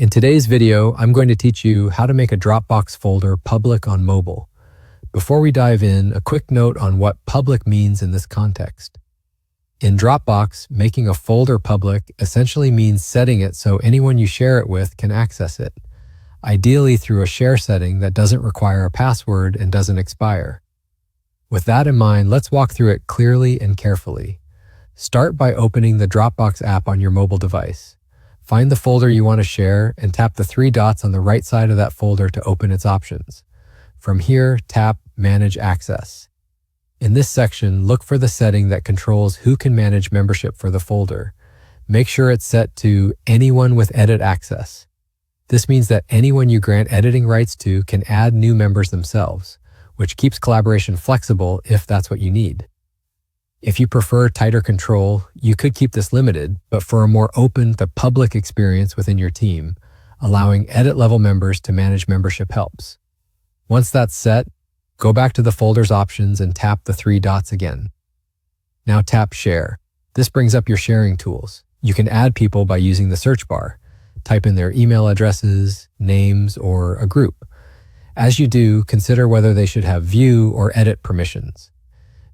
In today's video, I'm going to teach you how to make a Dropbox folder public on mobile. Before we dive in, a quick note on what public means in this context. In Dropbox, making a folder public essentially means setting it so anyone you share it with can access it, ideally through a share setting that doesn't require a password and doesn't expire. With that in mind, let's walk through it clearly and carefully. Start by opening the Dropbox app on your mobile device. Find the folder you want to share and tap the three dots on the right side of that folder to open its options. From here, tap Manage Access. In this section, look for the setting that controls who can manage membership for the folder. Make sure it's set to Anyone with Edit Access. This means that anyone you grant editing rights to can add new members themselves, which keeps collaboration flexible if that's what you need. If you prefer tighter control, you could keep this limited, but for a more open to public experience within your team, allowing edit-level members to manage membership helps. Once that's set, go back to the folder's options and tap the three dots again. Now tap Share. This brings up your sharing tools. You can add people by using the search bar. Type in their email addresses, names, or a group. As you do, consider whether they should have view or edit permissions.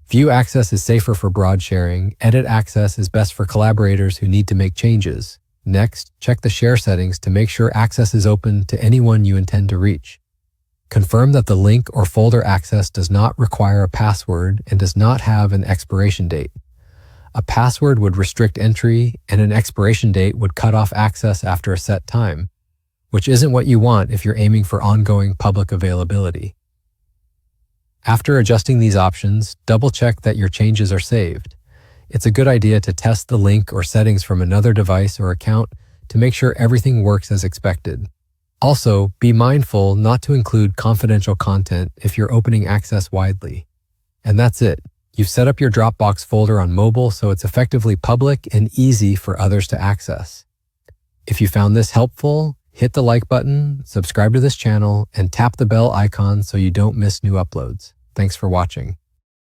View access is safer for broad sharing. Edit access is best for collaborators who need to make changes. Next, check the share settings to make sure access is open to anyone you intend to reach. Confirm that the link or folder access does not require a password and does not have an expiration date. A password would restrict entry, and an expiration date would cut off access after a set time, which isn't what you want if you're aiming for ongoing public availability. After adjusting these options, double-check that your changes are saved. It's a good idea to test the link or settings from another device or account to make sure everything works as expected. Also, be mindful not to include confidential content if you're opening access widely. And that's it. You've set up your Dropbox folder on mobile so it's effectively public and easy for others to access. If you found this helpful, hit the like button, subscribe to this channel, and tap the bell icon so you don't miss new uploads. Thanks for watching.